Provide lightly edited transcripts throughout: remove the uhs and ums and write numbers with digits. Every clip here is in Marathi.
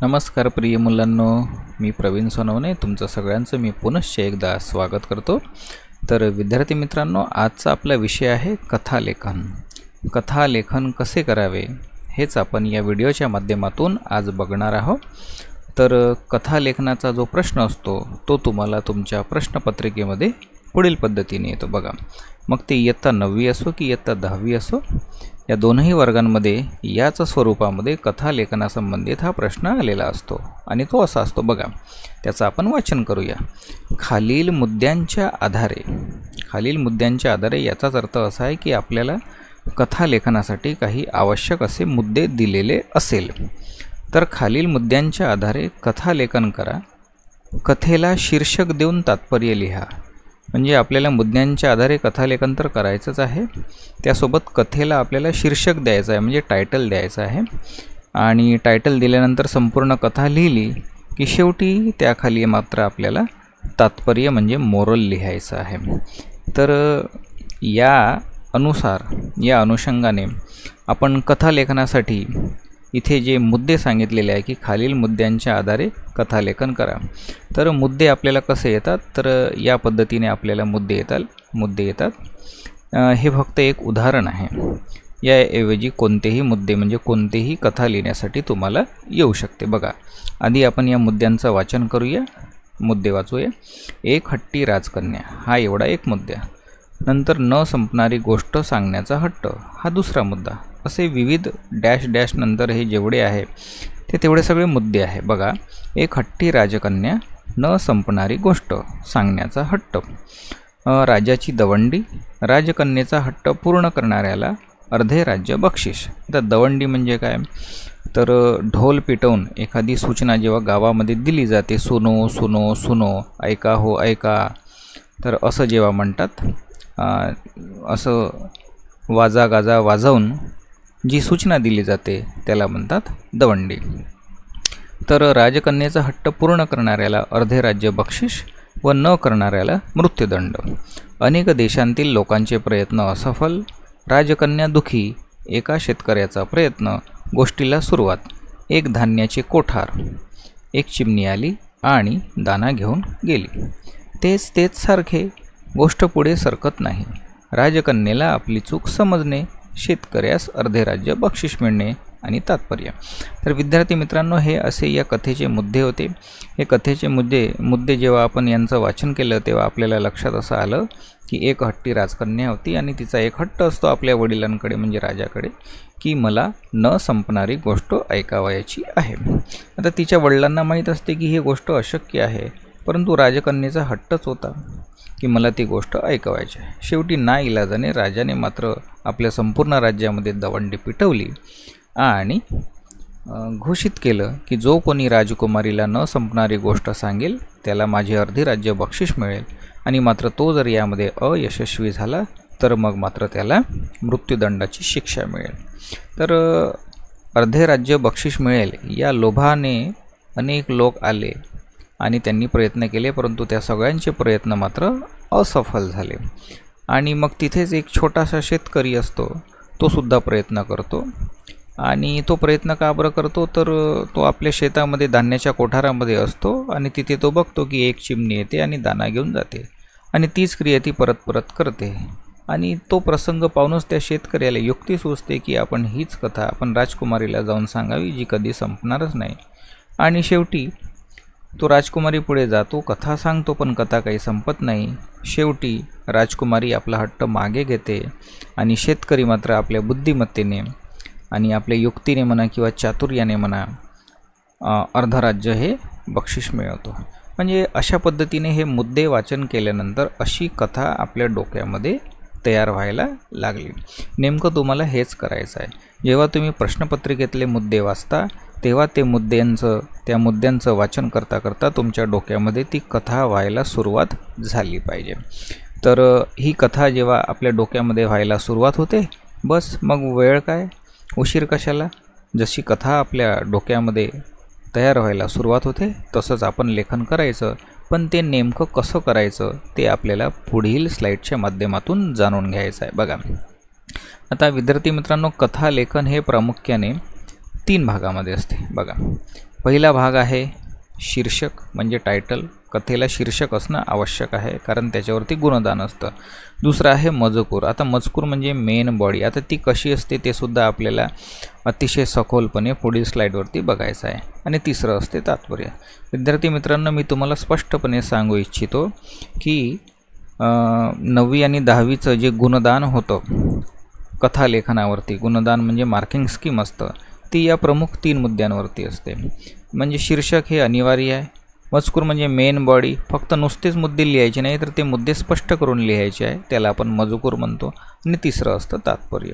नमस्कार प्रिय मुलांनो, मी प्रवीण सोनवणे तुमचं सगळ्यांचं मी पुनश्च एकदा स्वागत करतो। तर विद्यार्थी मित्रांनो, आजचा आपला विषय आहे कथालेखन। कथालेखन कसे करावे हेच आपण या व्हिडिओच्या माध्यमातून आज बघणार आहोत। तर कथालेखनाचा जो प्रश्न असतो तो तुम्हाला तुमच्या प्रश्नपत्रिकेमध्ये पुढील पद्धतीने येतो बघा। मग ते इयत्ता 9वी असो की इयत्ता 10वी असो, या दोनही वर्गांमध्ये याच स्वरूपामध्ये कथालेखनासंबंधित हा प्रश्न आलेला असतो आणि तो असा असतो बघा। त्याचं आपण वाचन करूया। खालील मुद्द्यांच्या आधारे याचाच अर्थ असा आहे की आपल्याला कथालेखनासाठी काही आवश्यक असे मुद्दे दिलेले असेल तर खालील मुद्द्यांच्या आधारे कथालेखन करा। कथेला शीर्षक देऊन तात्पर्य लिहा। म्हणजे आपल्याला मुद्द्यांच्या आधारे कथालेखन तर करायचंच आहे, त्यासोबत कथेला आपल्याला शीर्षक द्यायचं आहे, म्हणजे टायटल द्यायचं आहे। आणि टायटल दिल्यानंतर संपूर्ण कथा लिहिली की शेवटी त्याखाली मात्र आपल्याला तात्पर्य म्हणजे मोरल लिहायचं आहे। तर या अनुषंगाने आपण कथालेखनासाठी इथे जे मुद्दे सांगितलेले आहे की खालील मुद्द्यांच्या आधारे कथालेखन करा। तर मुद्दे आपल्याला कसे येतात, तर या पद्धतीने आपल्याला मुद्दे येतात। हे फक्त एक उदाहरण आहे, याऐवजी कोणतेही मुद्दे म्हणजे कोणतेही कथा लिहिण्यासाठी तुम्हाला येऊ शकते बघा। आधी आपण या मुद्द्यांचं वाचन करूया, मुद्दे वाचूया। एक हट्टी राजकन्या हा एवढा एक मुद्दा, नंतर न संपणारी गोष्ट सांगण्याचा हट्ट हा दुसरा मुद्दा, असे विविध डॅश डॅश नंतर हे जेवढे आहे ते तेवढे सगळे मुद्दे आहे बघा। एक हट्टी राजकन्या, न संपणारी गोष्ट सांगण्याचा हट्ट, राजाची दवंडी, राजकन्येचा हट्ट पूर्ण करणाऱ्याला अर्धे राज्य बक्षीस। आता दवंडी म्हणजे काय, तर ढोल पिटवून एखादी सूचना जेव्हा गावामध्ये दिली जाते, सुनो सुनो सुनो, ऐका हो ऐका, तर असं जेव्हा म्हणतात, असं वाजा गाजा वाजवून जी सूचना दिली जाते त्याला म्हणतात दवंडी। तर राजकन्येचा हट्ट पूर्ण करणाऱ्याला अर्धे राज्य बक्षीस व न करणाऱ्याला मृत्यूदंड। अनेक देशांतील लोकांचे प्रयत्न असफल, राजकन्या दुखी, एका शेतकऱ्याचा प्रयत्न, गोष्टीला सुरुवात, एक धान्याचे कोठार, एक चिमणी आली आणि दाना घेऊन गेली, तेच सारखे, गोष्ट पुढे सरकत नाही, राजकन्येला आपली चूक समजणे, शेतकऱ्यास अर्धे राज्य बक्षीस मिळणे आणि तात्पर्य। तर विद्यार्थी मित्रांनो, हे असे या कथेचे मुद्दे होते। हे कथेचे मुद्दे जेव्हा आपण यांचं वाचन केलं तेव्हा आपल्याला लक्षात असं आलं की एक हट्टी राजकन्या होती आणि तिचा एक हट्ट असतो आपल्या वडिलांकडे म्हणजे राजाकडे की मला न संपणारी गोष्ट ऐकावयाची आहे। आता तिच्या वडिलांना माहीत असते की ही गोष्ट अशक्य आहे, परंतु राजकन्येचा हट्टच होता की मला ती गोष्ट ऐकवायची आहे। शेवटी नाइलाजाने राजाने मात्र आपल्या संपूर्ण राज्यामध्ये दवंडी पिटवली आणि घोषित केलं की जो कोणी राजकुमारीला न संपणारी गोष्ट सांगेल त्याला माझे अर्धे राज्य बक्षीस मिळेल, आणि मात्र तो जर यामध्ये अयशस्वी झाला तर मग मात्र त्याला मृत्यूदंडाची शिक्षा मिळेल। तर अर्धे राज्य बक्षीस मिळेल या लोभाने अनेक लोक आले आणि त्यांनी प्रयत्न केले, परंतु त्या सगळ्यांचे प्रयत्न मात्र असफल झाले। आणि मग तिथेच एक छोटासा शेतकरी असतो, तो सुद्धा प्रयत्न करतो। आणि तो प्रयत्न का बरं करतो, तर तो आपल्या शेतामध्ये धान्याच्या कोठारामध्ये असतो आणि तिथे तो बघतो की एक चिमणी येते आणि दाना घेऊन जाते आणि तीच क्रिया ती परत परत करते। आणि तो प्रसंग पाहूनच त्या शेतकऱ्याला युक्ती सुचते की आपण हीच कथा आपण राजकुमारीला जाऊन सांगावी, जी कधी संपणारच नाही। आणि शेवटी तो राजकुमारी पुढे जातो, कथा सांगतो, पण कथा काही संपत नाही। शेवटी राजकुमारी आपला हट्ट मागे घेते आणि शेतकरी मात्र आपल्या बुद्धिमत्तेने आणि आपल्या युक्तीने म्हणा किंवा चातुर्याने म्हणा अर्ध राज्य हे बक्षीस मिळवतो। म्हणजे अशा पद्धतीने हे मुद्दे वाचन केल्यानंतर अशी कथा आपल्या डोक्यामध्ये तयार व्हायला लागली। नेमकं तुम्हाला हेच करायचं आहे। जेव्हा तुम्ही प्रश्नपत्रिकेतले मुद्दे वाचता तेव्हा त्या मुद्द्यांचं वाचन करता करता तुमच्या डोक्यामध्ये ती कथा व्हायला सुरुवात झाली पाहिजे। तर ही कथा जेव्हा आपल्या डोक्यामध्ये व्हायला सुरुवात होते, बस मग वेळ काय, उशीर कशाला, जशी कथा आपल्या डोक्यामध्ये तयार व्हायला सुरुवात होते तसंच आपण लेखन करायचं। पण ते नेमकं कसं करायचं ते आपल्याला पुढील स्लाईडच्या माध्यमातून जाणून घ्यायचं आहे बघा। आता विद्यार्थी मित्रांनो, कथा लेखन हे प्रामुख्याने 3 भागामध्ये असते बघा। पहिला भाग आहे शीर्षक म्हणजे टायटल. कथेला शीर्षक असणं आवश्यक आहे कारण त्याच्यावरती गुणदान असतं. दुसरं आहे मजकूर. आता मजकूर म्हणजे मेन बॉडी. आता ती कशी असते ते सुद्धा आपल्याला अतिशय सखोलपणे पुढील स्लाईडवरती बघायचं आहे. आणि तिसरं असते तात्पर्य. विद्यार्थी मित्रांनो, मी तुम्हाला स्पष्टपणे सांगू इच्छितो की 9वी आणि 10वीचं जे गुणदान होतं कथालेखनावरती, गुणदान म्हणजे मार्किंग स्कीम असतं, ती या प्रमुख 3 मुद्द्यांवरती असते. म्हणजे शीर्षक हे अनिवार्य आहे, मजकूर म्हणजे मेन बॉडी, फक्त नुसतेच मुद्दे लिहायचे नाही तर ते मुद्दे स्पष्ट करून लिहायचे आहे, त्याला आपण मजकूर म्हणतो. आणि तिसरं असतं तात्पर्य.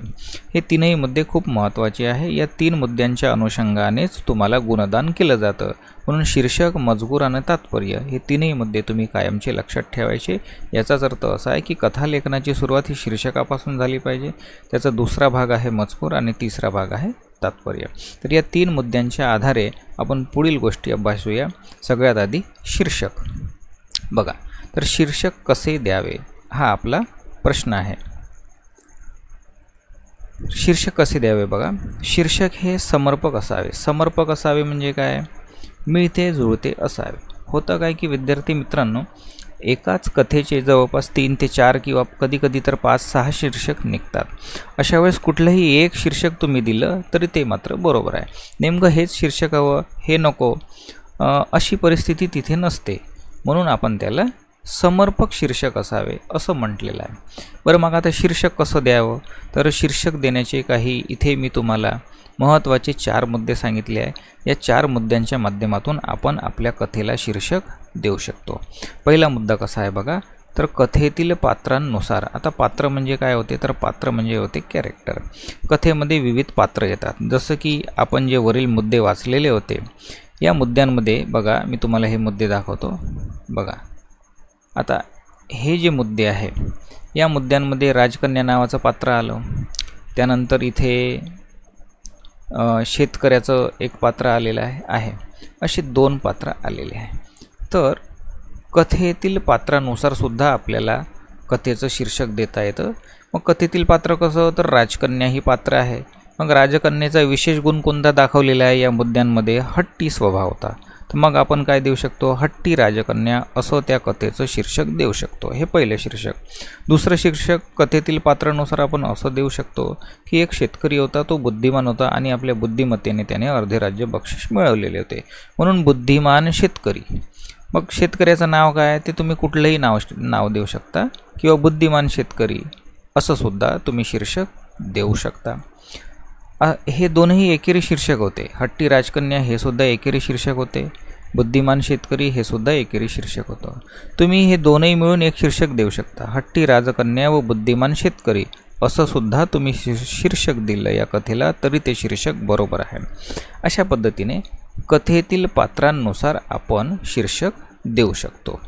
हे तीनही मुद्दे खूप महत्त्वाचे आहे. या 3 मुद्द्यांच्या अनुषंगानेच तुम्हाला गुणदान केलं जातं. म्हणून शीर्षक, मजकूर आणि तात्पर्य हे तीनही मुद्दे तुम्ही कायमचे लक्षात ठेवायचे. याचाच अर्थ असा आहे की कथालेखनाची सुरुवात ही शीर्षकापासून झाली पाहिजे, त्याचा दुसरा भाग आहे मजकूर आणि तिसरा भाग आहे तात्पर्य. तर या 3 मुद्द्यांच्या आधारे आपण पुढील गोष्टी अभ्यासूया. सगळ्यात आधी शीर्षक. बघा, तर शीर्षक कसे द्यावे हा आपला प्रश्न आहे. शीर्षक कसे द्यावे बघा, शीर्षक हे समर्पक असावे. समर्पक असावे म्हणजे काय, मिळते जुळते असावे. होतं काय की विद्यार्थी मित्रांनो, एकाच कथेचे जवळपास 3 ते 4 किंवा कधीकधी तर 5-6 शीर्षक निघतात. अशा वेळेस कुठलंही एक शीर्षक तुम्ही दिलं तरी ते मात्र बरोबर आहे. नेमकं हेच शीर्षक हवं, हे नको, अशी परिस्थिती तिथे नसते. म्हणून आपण त्याला समर्पक शीर्षक असावे असं म्हटलेलं आहे. बरं, मग आता शीर्षक कसं द्यावं, तर शीर्षक देण्याचे काही इथे मी तुम्हाला महत्त्वाचे 4 मुद्दे सांगितले आहे. या 4 मुद्द्यांच्या माध्यमातून आपण आपल्या कथेला शीर्षक देऊ शकतो. पहिला मुद्दा कसा आहे बघा, तर कथेतील पात्रांनुसार. आता पात्र म्हणजे काय होते, तर पात्र म्हणजे होते कॅरेक्टर. कथेमध्ये विविध पात्र येतात. जसं की आपण जे वरील मुद्दे वाचलेले होते, या मुद्द्यांमध्ये बघा, मी तुम्हाला हे मुद्दे दाखवतो. बघा, आता हे जे मुद्दे आहे या मुद्द्यांमध्ये राजकन्या नावाचं पात्र आलं. त्यानंतर इथे शेतकऱ्याचं एक पात्र आलेलं आहे. असे 2 पात्र आलेले आहे. तर कथेतील पात्रानुसार सुद्धा आपल्याला कथेचं शीर्षक देता येतं. मग कथेतील पात्र कसं, तर राजकन्या ही पात्र आहे. मग राजकन्याचा विशेष गुण कोणता दाखवलेला आहे या मुद्द्यांमध्ये, हट्टी स्वभाव होता. तर मग आपण काय देऊ शकतो, हट्टी राजकन्या असं त्या कथेचं शीर्षक देऊ शकतो. हे पहिलं शीर्षक. दुसरं शीर्षक कथेतील पात्रानुसार आपण असं देऊ शकतो की एक शेतकरी होता, तो बुद्धिमान होता आणि आपल्या बुद्धिमत्तेने त्याने अर्धे राज्य बक्षीस मिळवलेले होते, म्हणून बुद्धिमान शेतकरी. मग शेतकऱ्याचं नाव काय, ते तुम्ही कुठलंही नाव देऊ शकता किंवा बुद्धिमान शेतकरी असं सुद्धा तुम्ही शीर्षक देऊ शकता. हे दोनही एकेरी शीर्षक होते. हट्टी राजकन्या हे सुद्धा एकेरी शीर्षक होते, बुद्धिमान शेतकरी हे सुद्धा एकेरी शीर्षक होतं. तुम्ही हे दोनही मिळून एक शीर्षक देऊ शकता. हट्टी राजकन्या व बुद्धिमान शेतकरी असं सुद्धा तुम्ही शीर्षक दिलं या कथेला तरी ते शीर्षक बरोबर आहे. अशा पद्धतीने कथेतील पात्रांनुसार आपण शीर्षक देऊ शकतो.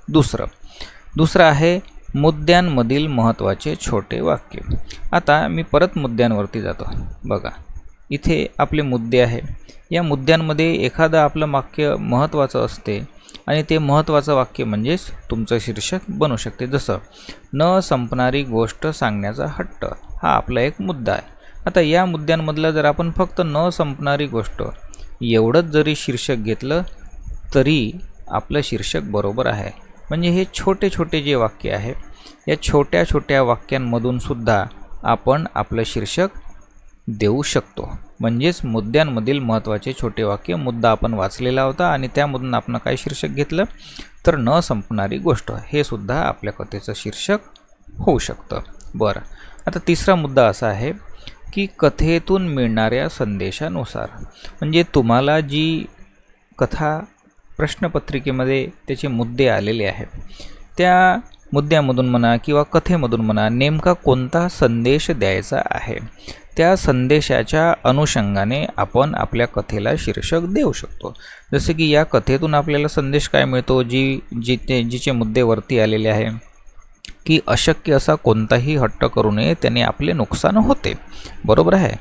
दुसरं आहे मुद्द्यांमधील महत्त्वाचे छोटे वाक्य. आता मी परत मुद्द्यांवरती जातो. बघा, इथे आपले मुद्दे आहे. या मुद्द्यांमध्ये एखादं आपलं वाक्य महत्त्वाचं असते आणि ते महत्त्वाचं वाक्य म्हणजेच तुमचं शीर्षक बनू शकते. जसं न संपणारी गोष्ट सांगण्याचा हट्ट, हा आपला एक मुद्दा आहे. आता या मुद्द्यांमधलं जर आपण फक्त न संपणारी गोष्ट एवढंच जरी शीर्षक घेतलं तरी आपलं शीर्षक बरोबर आहे. म्हणजे हे छोटे छोटे जे वाक्य आहे, या छोट्या छोट्या वाक्यांमधून सुद्धा आपण आपलं शीर्षक देऊ शकतो. म्हणजेच मुद्द्यांमधील महत्त्वाचे छोटे वाक्य, मुद्दा आपण वाचलेला होता आणि त्यामधून आपण काय शीर्षक घेतलं, तर न संपणारी गोष्ट, हे सुद्धा आपल्या कथेचं शीर्षक होऊ शकतं. बरं, आता तिसरा मुद्दा असा आहे की कथेतून मिळणाऱ्या संदेशानुसार. म्हणजे तुम्हाला जी कथा प्रश्नपत्रिकेमध्ये त्याचे मुद्दे आलेले आहेत, त्या मुद्द्यामधून म्हणा किंवा कथेमधून म्हणा नेमका कोणता संदेश द्यायचा आहे, त्या संदेशाच्या अनुषंगाने आपण आपल्या कथेला शीर्षक देऊ शकतो. जसे की या कथेतून आपल्याला संदेश काय मिळतो, जिचे मुद्दे वरती आलेले आहे की अशक्य असा कोणताही हट्ट करू नये, त्याने आपले नुकसान होते. बरोबर आहे.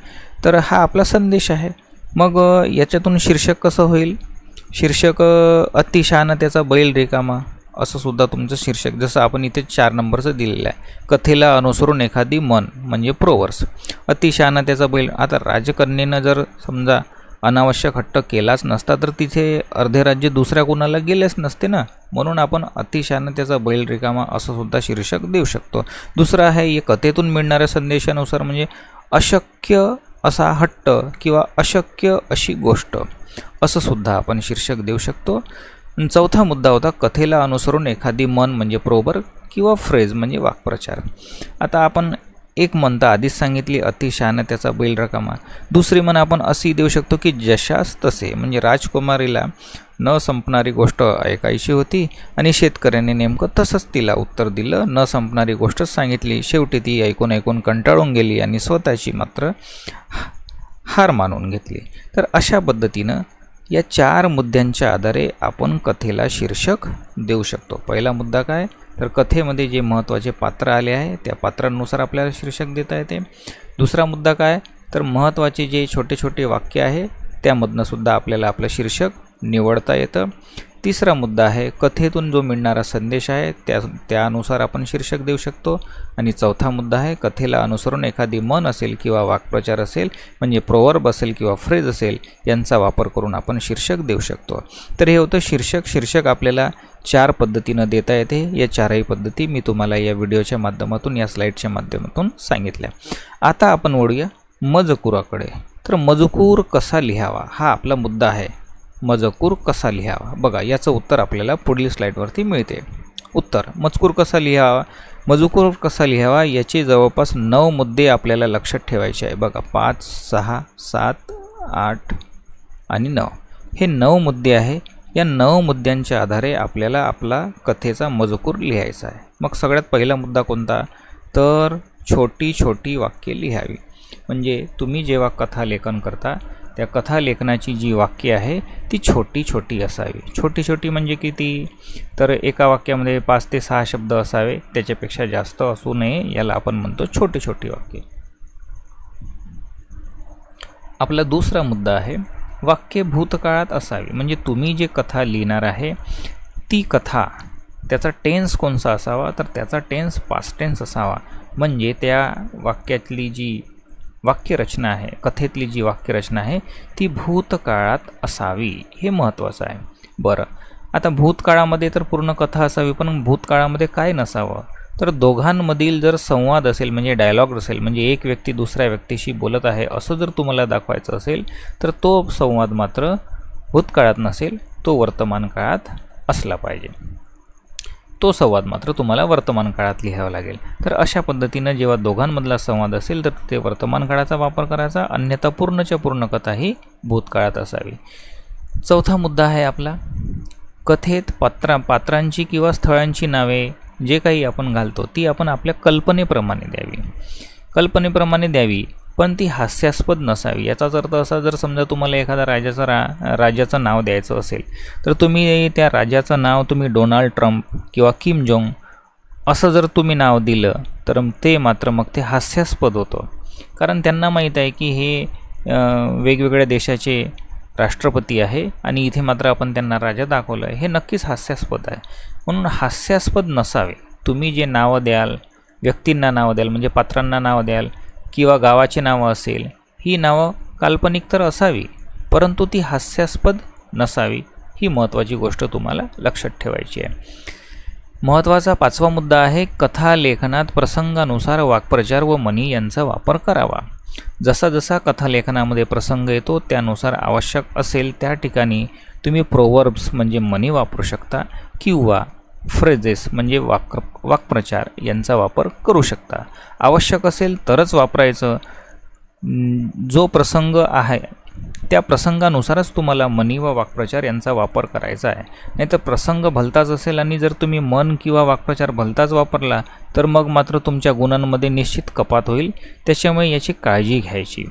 तर हा आपला संदेश आहे. मग याच्यातून शीर्षक कसं होईल, शीर्षक अतिशहाणा त्याचा बैल रिकामा असं सुद्धा तुमचं शीर्षक. जसं आपण इथे 4 नंबरचं दिलेलं आहे. कथेला अनुसरून एखादी म्हण म्हणजे प्रोवर्स. अतिशहाणा त्याचा बैल. आता राजकन्येनं जर समजा अनावश्यक हट्ट केलाच नसता तर तिथे अर्धे राज्य दुसऱ्या कोणाला गेलेच नसते ना. म्हणून आपण अतिशहाणा त्याचा बैल रिकामा असं सुद्धा शीर्षक देऊ शकतो. दुसरं आहे कथेतून मिळणाऱ्या संदेशानुसार म्हणजे अशक्य असा हट्ट किंवा अशक्य अशी गोष्ट असं सुद्धा आपण शीर्षक देऊ शकतो. चौथा मुद्दा होता कथेला अनुसरून एखादी म्हण म्हणजे प्रोवर्ब किंवा फ्रेज म्हणजे वाक्प्रचार. आता आपण एक म्हण आधीच सांगितली अतिशहाणा त्याचा बैल रिकामा. दुसरी म्हण आपण अशी देऊ शकतो की जशास तसे म्हणजे राजकुमारीला न संपणारी गोष्ट ऐकायची होती आणि शेतकऱ्याने नेमकं तसंच तिला उत्तर दिलं. न संपणारी गोष्टच सांगितली. शेवटी ती ऐकून ऐकून कंटाळून गेली आणि स्वतःची मात्र हार मानून घेतली. तर अशा पद्धतीनं या 4 मुद्द्यांच्या आधारे आपण कथेला शीर्षक देऊ शकतो. पहिला मुद्दा काय तर कथेमध्ये जे महत्त्वाचे पात्र आले आहे त्या पात्रांनुसार आपल्याला शीर्षक देता येते. दुसरा मुद्दा काय तर महत्त्वाचे जे छोटे छोटे वाक्य आहे त्यामधनं सुद्धा आपल्याला आपलं शीर्षक निवडता येतं. तिसरा मुद्दा आहे कथेतून जो मिळणारा संदेश आहे त्यानुसार आपण शीर्षक देऊ शकतो. आणि चौथा मुद्दा आहे कथेला अनुसरून एखादी म्हण असेल किंवा वाक्प्रचार असेल म्हणजे प्रोवर्ब असेल किंवा फ्रेज असेल यांचा वापर करून आपण शीर्षक देऊ शकतो. तर हे होतं शीर्षक आपल्याला 4 पद्धतीनं देता येते. या 4ही पद्धती मी तुम्हाला या व्हिडिओच्या माध्यमातून या स्लाईडच्या माध्यमातून सांगितल्या. आता आपण वळूया मजकुराकडे. तर मजकूर कसा लिहावा हा आपला मुद्दा आहे. मजकूर कसा लिहावा बघा याचं उत्तर आपल्याला पुढील स्लाईडवरती मिळते. उत्तर मजकूर कसा लिहावा मजकूर कसा लिहावा याचे जवळपास 9 मुद्दे आपल्याला लक्षात ठेवायचे आहे. बघा 5, 6, 7, 8 आणि 9 हे 9 मुद्दे आहे. या 9 मुद्द्यांच्या आधारे आपल्याला आपला कथेचा मजकूर लिहायचा आहे. मग सगळ्यात पहिला मुद्दा कोणता तर छोटी छोटी वाक्ये लिहावी. म्हणजे तुम्ही जेव्हा कथा लेखन करता त्या कथा लेखनाची जी वाक्ये आहे ती छोटी छोटी असावी. छोटी छोटी म्हणजे किती तर एका वाक्यामध्ये 5 ते 6 शब्द असावे. त्याच्यापेक्षा जास्त असू नये. याला आपण म्हणतो छोटी छोटी वाक्ये. आपला दुसरा मुद्दा आहे वाक्य भूतकाळात असावी. म्हणजे तुम्ही जे कथा लिहिणार आहे ती कथा त्याचा टेन्स कोणता असावा तर त्याचा टेन्स पास्ट टेन्स असावा. म्हणजे त्या वाक्यातली जी वाक्यरचना आहे कथेतली जी वाक्यरचना आहे ती भूतकाळात असावी. हे महत्त्वाचं आहे. बरं आता भूतकाळामध्ये तर पूर्ण कथा असावी पण भूतकाळामध्ये काय नसावं तर दोघांमधील जर संवाद असेल म्हणजे डायलॉग असेल म्हणजे एक व्यक्ती दुसऱ्या व्यक्तीशी बोलत आहे असं जर तुम्हाला दाखवायचं असेल तर तो संवाद मात्र भूतकाळात नसेल तो वर्तमान काळात असला पाहिजे. तो संवाद मात्र तुम्हाला वर्तमान काळात लिहावा लागेल. तर अशा पद्धतीनं जेव्हा दोघांमधला संवाद असेल तर ते वर्तमान काळाचा वापर करायचा. अन्यथा पूर्णच्या पूर्ण कथा ही भूतकाळात असावी. चौथा मुद्दा आहे आपला कथेत पात्रांची किंवा स्थळांची नावे जे काही आपण घालतो ती आपण आपल्या कल्पनेप्रमाणे द्यावी पण ती हास्यास्पद नसावी. याचाच अर्थ असा जर समजा तुम्हाला एखाद्या राजाचं नाव द्यायचं असेल तर तुम्ही त्या राजाचं नाव तुम्ही डोनाल्ड ट्रम्प किंवा किम जोंग असं जर तुम्ही नाव दिलं तर ते मात्र मग ते हास्यास्पद होतं. कारण त्यांना माहीत आहे की हे वेगवेगळ्या देशाचे राष्ट्रपती आहे आणि इथे मात्र आपण त्यांना राजा दाखवलं आहे. हे नक्कीच हास्यास्पद आहे. म्हणून हास्यास्पद नसावे. तुम्ही जे नावं द्याल व्यक्तींना नावं द्याल म्हणजे पात्रांना नावं द्याल किंवा गावाची नावं असेल ही नावं काल्पनिक तर असावी परंतु ती हास्यास्पद नसावी. ही महत्त्वाची गोष्ट तुम्हाला लक्षात ठेवायची आहे. महत्त्वाचा 5वा मुद्दा आहे कथा लेखनात प्रसंगानुसार वाक्प्रचार व म्हणी यांचा वापर करावा. जसा जसा कथालेखनामध्ये प्रसंग येतो त्यानुसार आवश्यक असेल त्या ठिकाणी तुम्ही प्रोवर्ब्स म्हणजे म्हणी वापरू शकता किंवा फ्रेजेस म्हणजे वाक्प्रचार यांचा वापर करू शकता. आवश्यक असेल तरच वापरायचं. जो प्रसंग आहे त्या प्रसंगानुसारच तुम्हाला म्हणी व वाक्प्रचार यांचा वापर करायचा आहे. नाहीतर प्रसंग भलताच असेल आणि जर तुम्ही म्हण किंवा वाक्प्रचार भलताच वापरला तर मग मात्र तुमच्या गुणांमध्ये निश्चित कपात होईल. त्याच्यामुळे याची काळजी घ्यायची.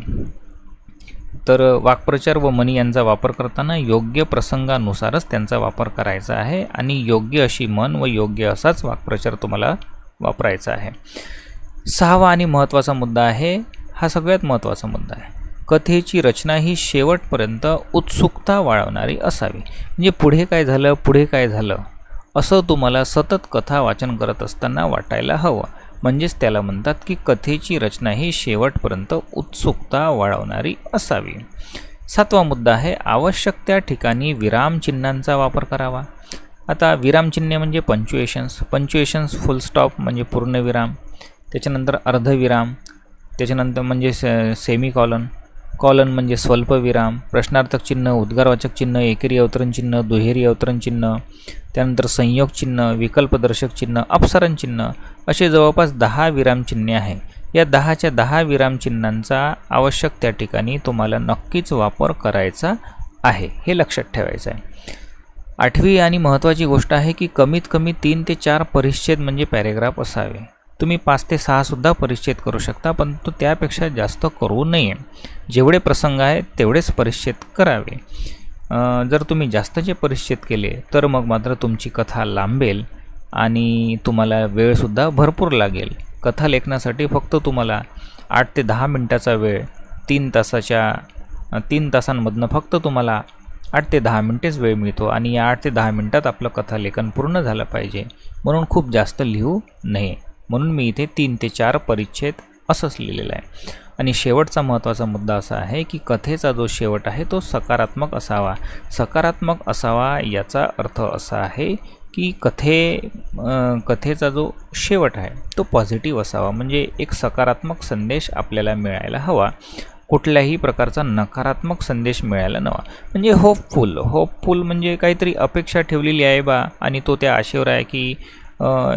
तर वाक्प्रचार व म्हणी यांचा वापर करताना योग्य प्रसंगानुसारच त्यांचा वापर करायचा आहे आणि योग्य अशी म्हण व योग्य असाच वाक्प्रचार तुम्हाला वापरायचा आहे. 6वा आणि महत्त्वाचा मुद्दा आहे हा सगळ्यात महत्त्वाचा मुद्दा आहे कथेची रचना ही शेवटपर्यंत उत्सुकता वाढवणारी असावी. म्हणजे पुढे काय झालं असं तुम्हाला सतत कथा वाचन करत असताना वाटायला हवं. म्हणजेच त्याला म्हणतात की कथेची रचना ही शेवटपर्यंत उत्सुकता वाढवणारी असावी. 7वा मुद्दा आहे आवश्यक त्या ठिकाणी विरामचिन्हांचा वापर करावा. आता विरामचिन्हे म्हणजे पंच्युएशन्स फुल स्टॉप म्हणजे पूर्णविराम, त्याच्यानंतर अर्धविराम, त्याच्यानंतर म्हणजे सेमीकॉलन, कॉलन म्हणजे स्वल्पविराम, प्रश्नार्थक चिन्ह, उद्गारवाचक चिन्ह, एकेरी अवतरण चिन्ह, दुहेरी अवतरण चिन्ह, त्यानंतर संयोग चिन्ह, विकल्पदर्शक चिन्ह, अपसरण चिन्ह असे जवळपास 10 विरामचिन्हे आहे. या 10च्या 10 विरामचिन्हांचा आवश्यक त्या ठिकाणी तुम्हाला नक्कीच वापर करायचा आहे, हे लक्षात ठेवायचं आहे. 8वी आणि महत्त्वाची गोष्ट आहे की कमीत कमी 3 ते 4 परिच्छेद म्हणजे पॅरेग्राफ असावे. तुम्ही 5 ते 6 सुद्धा परिच्छेद करू शकता, परंतु त्यापेक्षा जास्त करू नये. जेवढे प्रसंग आहेत तेवढेच परिच्छेद करावे. जर तुम्ही जास्तचे परिच्छेद केले तर मग मात्र तुमची कथा लांबेल आणि तुम्हाला वेळसुद्धा भरपूर लागेल. कथा लेखनासाठी फक्त तुम्हाला 8 ते 10 मिनटाचा वेळ, 3 तासांमधनं फक्त तुम्हाला 8 ते 10 मिनटेच वेळ मिळतो आणि या 8 ते 10 मिनटात आपलं कथालेखन पूर्ण झालं पाहिजे. म्हणून खूप जास्त लिहू नये. म्हणून मी इथे 3 ते 4 परिच्छेद असंच लिहिलेलं आहे. आणि शेवटचा महत्त्वाचा मुद्दा असा आहे की कथेचा जो शेवट आहे तो सकारात्मक असावा. सकारात्मक असावा याचा अर्थ असा आहे की कथेचा जो शेवट आहे तो पॉझिटिव्ह असावा, म्हणजे एक सकारात्मक संदेश आपल्याला मिळायला हवा. कुठल्याही प्रकारचा नकारात्मक संदेश मिळायला नवा. म्हणजे होपफुल म्हणजे काहीतरी अपेक्षा ठेवलेली आहे बा आणि तो त्या आशेवर आहे की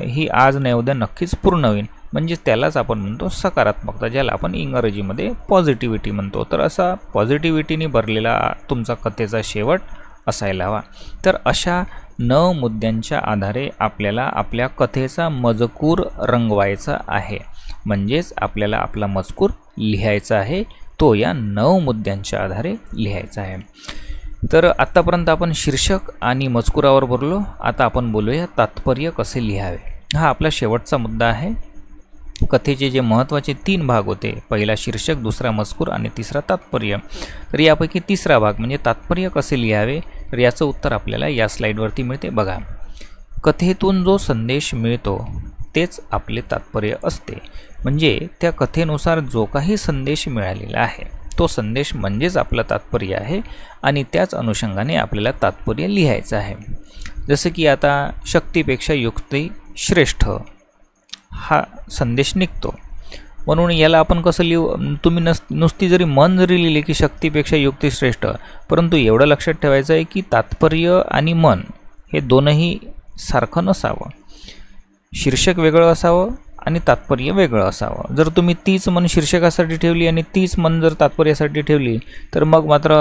ही आज नाही उद्या नक्कीच पूर्ण होईल, म्हणजे त्यालाच आपण म्हणतो सकारात्मकता, ज्याला आपण इंग्रजीमध्ये पॉझिटिव्हिटी म्हणतो. तर असा पॉझिटिव्हिटीने भरलेला तुमचा कथेचा शेवट असायला हवा. तर अशा 9 मुद्द्यांच्या आधारे आपल्याला आपल्या कथेचा मजकूर रंगवायचा आहे, म्हणजेच आपल्याला आपला मजकूर लिहायचा आहे. तो या 9 मुद्द्यांच्या आधारे लिहायचा आहे. तर आत्तापर्यंत आपण शीर्षक आणि मजकुरावर बोललो. आता आपण बोलूया तात्पर्य कसे लिहावे. हा आपला शेवटचा मुद्दा आहे. कथेचे जे महत्त्वाचे 3 भाग होते, पहिला शीर्षक, दुसरा मजकूर आणि तिसरा तात्पर्य. तर यापैकी तिसरा भाग म्हणजे तात्पर्य कसे लिहावे, तर याचं उत्तर आपल्याला या स्लाईडवरती मिळते. बघा, कथेतून जो संदेश मिळतो तेच आपले तात्पर्य असते. म्हणजे त्या कथेनुसार जो काही संदेश मिळालेला आहे तो संदेश म्हणजेच आपलं तात्पर्य आहे आणि त्याच अनुषंगाने आपल्याला तात्पर्य लिहायचं आहे. जसं की आता शक्तीपेक्षा युक्ती श्रेष्ठ हा संदेश निघतो, म्हणून याला आपण कसं लिहू. तुम्ही नुसती जरी लिहिली की शक्तीपेक्षा युक्ती श्रेष्ठ, परंतु एवढं लक्षात ठेवायचं आहे की तात्पर्य आणि मन हे दोनही सारखं नसावं. शीर्षक वेगळं असावं आणि तात्पर्य वेगळं असावं. जर तुम्ही तीच मन शीर्षकासाठी ठेवली आणि तीच मन जर तात्पर्यासाठी ठेवली तर मग मात्र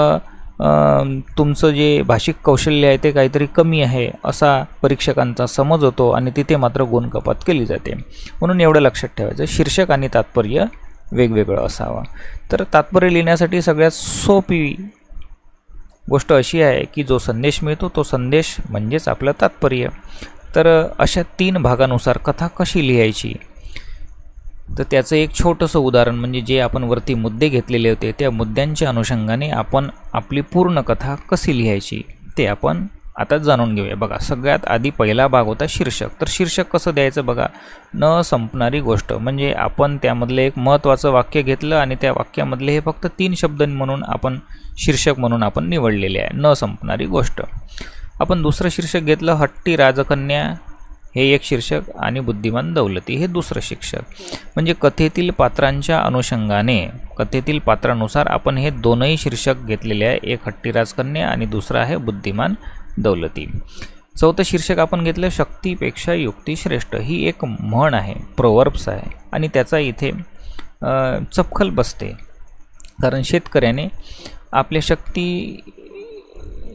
तुमचं जे भाषिक कौशल्य आहे ते काहीतरी कमी आहे असा परीक्षकांचा समज होतो आणि तिथे मात्र गुण कपात केली जाते. म्हणून एवढं लक्षात ठेवायचं, शीर्षक आणि तात्पर्य वेगवेगळं असावं. तर तात्पर्य लिहिण्यासाठी सगळ्यात सोपी गोष्ट अशी आहे की जो संदेश मिळतो तो संदेश म्हणजेच आपलं तात्पर्य. तर अशा 3 भागानुसार कथा कशी लिहायची, तर त्याचं एक छोटंसं उदाहरण म्हणजे जे आपण वरती मुद्दे घेतलेले होते त्या मुद्द्यांच्या अनुषंगाने आपण आपली पूर्ण कथा कशी लिहायची ते आपण आता जाणून घेऊया. बघा, सगळ्यात आधी पहिला भाग होता शीर्षक. तर शीर्षक कसं द्यायचं बघा, न संपणारी गोष्ट. म्हणजे आपण त्यामधलं एक महत्त्वाचं वाक्य घेतलं आणि त्या वाक्यामधले हे फक्त 3 शब्द म्हणून आपण शीर्षक म्हणून आपण निवडलेले आहे, न संपणारी गोष्ट. आपण दुसरं शीर्षक घेतलं हट्टी राजकन्या, हे एक शीर्षक, आणि बुद्धिमान दौलती हे दुसरं शीर्षक. म्हणजे कथेतील पात्रांच्या अनुषंगाने कथेतील पात्रानुसार आपण हे दोनही शीर्षक घेतलेले आहे, एक हट्टी राजकन्या आणि दुसरं आहे बुद्धिमान दौलती. चौथं शीर्षक आपण घेतलं शक्तीपेक्षा युक्ती श्रेष्ठ. ही एक म्हण आहे, प्रोवर्ब्स आहे आणि त्याचा इथे चपखल बसते, कारण शेतकऱ्याने आपल्या शक्ती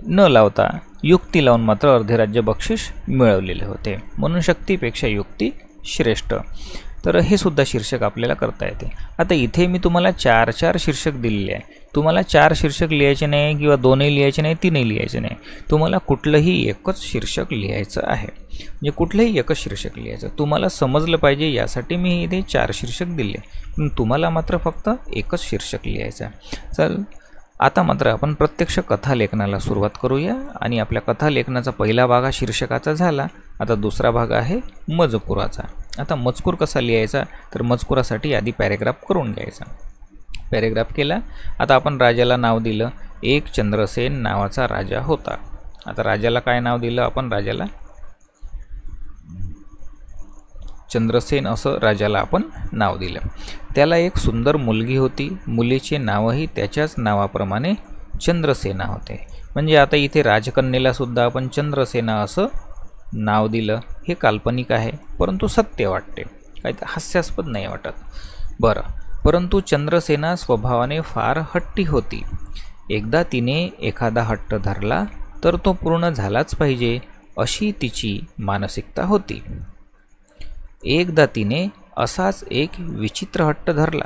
न लावता युक्ती लावून मात्र अर्धे राज्य बक्षीस मिळवलेले होते, म्हणून शक्तीपेक्षा युक्ती श्रेष्ठ. तर हे सुद्धा शीर्षक आपल्याला करता येते. आता इथे मी तुम्हाला 4 शीर्षक दिलेले आहे. तुम्हाला 4 शीर्षक लिहायचे नाही किंवा 2ही लिहायचे नाही, 3ही लिहायचे नाही. तुम्हाला कुठलंही एकच शीर्षक लिहायचं आहे, म्हणजे कुठलंही एकच शीर्षक लिहायचं. तुम्हाला समजलं पाहिजे यासाठी मी इथे 4 शीर्षक दिले, पण तुम्हाला मात्र फक्त एकच शीर्षक लिहायचं आहे. चल, आता मात्र आपण प्रत्यक्ष कथालेखनाला सुरुवात करूया. आणि आपल्या कथालेखनाचा पहिला भाग हा शीर्षकाचा झाला. आता दुसरा भाग आहे मजकुराचा. आता मजकूर कसा लिहायचा, तर मजकुरासाठी आधी पॅरेग्राफ करून घ्यायचा. पॅरेग्राफ केला. आता आपण राजाला नाव दिलं. एक चंद्रसेन नावाचा राजा होता. आता राजाला काय नाव दिलं आपण? राजाला चंद्रसेन असं राजाला आपण नाव दिलं. त्याला एक सुंदर मुलगी होती. मुलीचे नावही त्याच्याच नावाप्रमाणे चंद्रसेना होते. म्हणजे आता इथे राजकन्येला सुद्धा आपण चंद्रसेना असं नाव दिलं. हे काल्पनिक आहे परंतु सत्य वाटते, काही हास्यास्पद नाही वाटत. बरं, परंतु चंद्रसेना स्वभावाने फार हट्टी होती. एकदा तिने एखादा हट्ट धरला तर तो पूर्ण झालाच पाहिजे अशी तिची मानसिकता होती. एकदा तिने असाच एक विचित्र हट्ट धरला.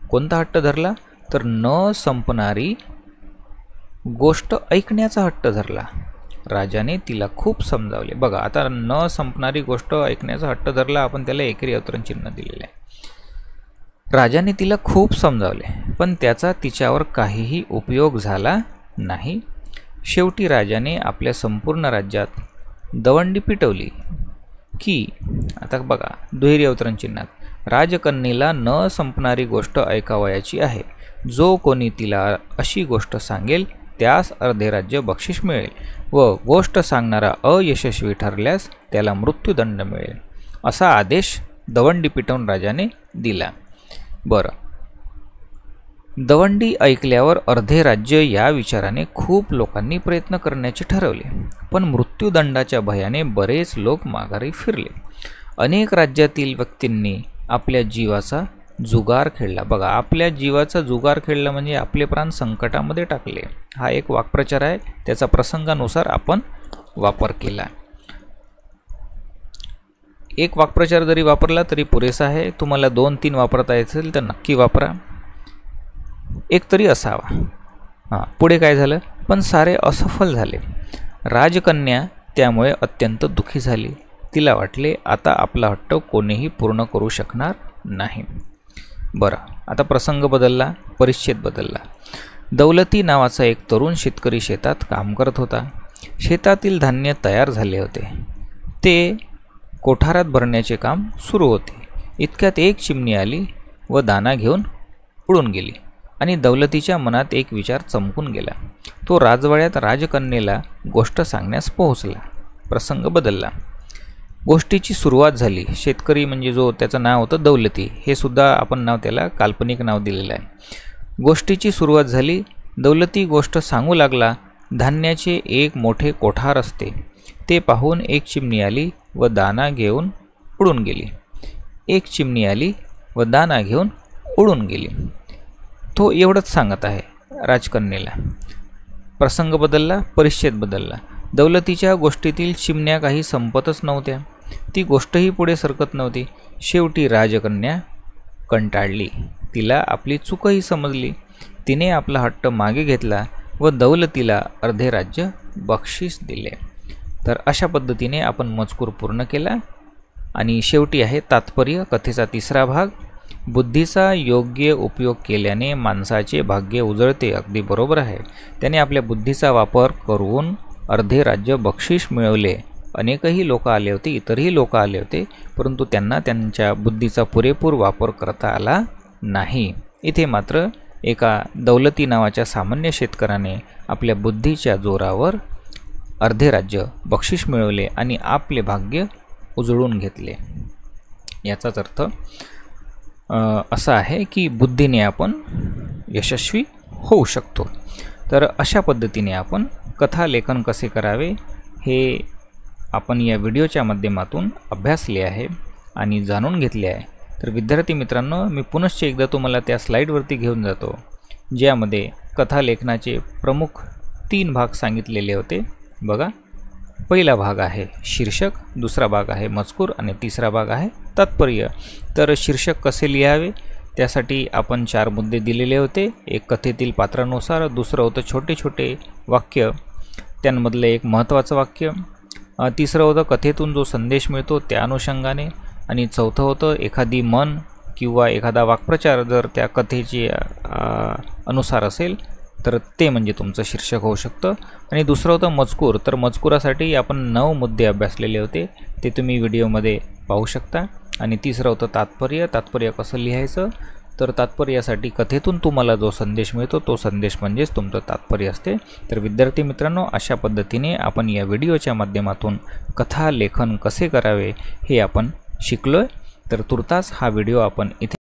कोणता हट्ट धरला? तर न संपणारी गोष्ट ऐकण्याचा हट्ट धरला. राजाने तिला खूप समजावले. बघा, आता न संपणारी गोष्ट ऐकण्याचा हट्ट धरला, आपण त्याला एकेरी अवतरण चिन्ह दिलेले आहे. राजाने तिला खूप समजावले पण त्याचा तिच्यावर काहीही उपयोग झाला नाही. शेवटी राजाने आपल्या संपूर्ण राज्यात दवंडी पिटवली की, आता बघा दुहेरी अवतरण चिन्हात, राजकन्येला न संपणारी गोष्ट ऐकावयाची आहे. जो कोणी तिला अशी गोष्ट सांगेल त्यास अर्धे राज्य बक्षीस मिळेल व गोष्ट सांगणारा अयशस्वी ठरल्यास त्याला मृत्यूदंड मिळेल, असा आदेश दवंडी पिटवून राजाने दिला. बरं, दवंडी ऐकल्यावर अर्धे राज्य या विचाराने खूप लोकांनी प्रयत्न करण्याचे ठरवले, पण मृत्यूदंडाच्या भयाने बरेच लोक माघारी फिरले. अनेक राज्यातील व्यक्तींनी आपल्या जीवाचा जुगार खेळला. बघा, आपल्या जीवाचा जुगार खेळला म्हणजे आपले प्राण संकटामध्ये टाकले. हा एक वाक्प्रचार आहे, त्याचा प्रसंगानुसार आपण वापर केला. एक वाक्प्रचार जरी वापरला तरी पुरेसा आहे. तुम्हाला 2-3 वापरता येतील तर नक्की वापरा. एक तरी असावा. पुढे काय झालं? पण सारे असफल झाले. राजकन्या त्यामुळे अत्यंत दुःखी झाली. तिला वाटले आता आपला हट्ट कोणीही पूर्ण करू शकणार नाही. बरं, आता प्रसंग बदलला, परिच्छेद बदलला. दौलती नावाचा एक तरुण शेतकरी शेतात काम करत होता. शेतातील धान्य तयार झाले होते. ते कोठारात भरण्याचे काम सुरू होते. इतक्यात एक चिमणी आली व दाणा घेऊन उडून गेली आणि दौलतीच्या मनात एक विचार चमकून गेला. तो राजवाड्यात राजकन्येला गोष्ट सांगण्यास पोहोचला. प्रसंग बदलला. गोष्टीची सुरुवात झाली. शेतकरी म्हणजे जो त्याचं नाव होतं दौलती, हे सुद्धा आपण नाव त्याला काल्पनिक नाव दिलेलं आहे. गोष्टीची सुरुवात झाली. दौलती गोष्ट सांगू लागला. धान्याचे एक मोठे कोठार असते. ते पाहून एक चिमणी आली व दाणा घेऊन उडून गेली. एक चिमणी आली व दाणा घेऊन उडून गेली. तो एवढंच सांगत आहे राजकन्येला. प्रसंग बदलला, परिच्छेद बदलला. दौलतीच्या गोष्टीतील चिमण्या काही संपतच नव्हत्या. ती गोष्टही पुढे सरकत नव्हती. शेवटी राजकन्या कंटाळली. तिला आपली चूकही समजली. तिने आपला हट्ट मागे घेतला व दौलतीला अर्धे राज्य बक्षीस दिले. तर अशा पद्धतीने आपण मजकूर पूर्ण केला. आणि शेवटी आहे तात्पर्य, कथेचा तिसरा भाग. बुद्धीचा योग्य उपयोग केल्याने माणसाचे भाग्य उजळते. अगदी बरोबर आहे. त्याने आपल्या बुद्धीचा वापर करून अर्धे राज्य बक्षीस मिळवले. अनेकही लोक आले होते, इतरही लोक आले होते, परंतु त्यांना त्यांच्या बुद्धीचा पुरेपूर वापर करता आला नाही. इथे मात्र एका दौलती नावाच्या सामान्य शेतकऱ्याने आपल्या बुद्धीच्या जोरावर अर्धे राज्य बक्षीस मिळवले आणि आपले भाग्य उजळून घेतले. याचाच अर्थ असा आहे की बुद्धीने आपण यशस्वी होऊ शकतो. तर अशा पद्धतीने आपण कथालेखन कसे करावे हे आपण या व्हिडिओच्या माध्यमातून अभ्यासले आहे आणि जाणून घेतले आहे. तर विद्यार्थी मित्रांनो, मी पुनश्च एकदा तुम्हाला त्या स्लाईडवरती घेऊन जातो ज्यामध्ये कथालेखनाचे प्रमुख 3 भाग सांगितलेले होते. बघा, पहिला भाग आहे शीर्षक, दुसरा भाग आहे मजकूर आणि तिसरा भाग आहे तात्पर्य. तर शीर्षक कसे लिहावे त्यासाठी आपण 4 मुद्दे दिलेले होते. एक कथेतील पात्रानुसार, दुसरं होतं छोटे छोटे वाक्य, त्यांमधलं एक महत्त्वाचं वाक्य, तिसरं होतं कथेतून जो संदेश मिळतो त्या अनुषंगाने, आणि चौथं होतं एखादी म्हण किंवा एखादा वाक्प्रचार जर त्या कथेची अनुसार असेल तर ते म्हणजे तुमचं शीर्षक होऊ शकतं. आणि दुसरं होतं मजकूर. तर मजकुरासाठी आपण 9 मुद्दे अभ्यासलेले होते, ते तुम्ही व्हिडिओमध्ये पाहू शकता. आणि तिसरं होतं तात्पर्य. तात्पर्य कसं लिहायचं तर तात्पर्यासाठी कथेतून तुम्हाला जो संदेश मिळतो तो संदेश म्हणजेच तुमचं तात्पर्य असते। तर विद्यार्थी मित्रांनो, अशा पद्धतीने आपण या व्हिडिओच्या माध्यमातून कथा लेखन कसे करावे हे आपण शिकलोय। तर तुर्तास हा व्हिडिओ आपण इथे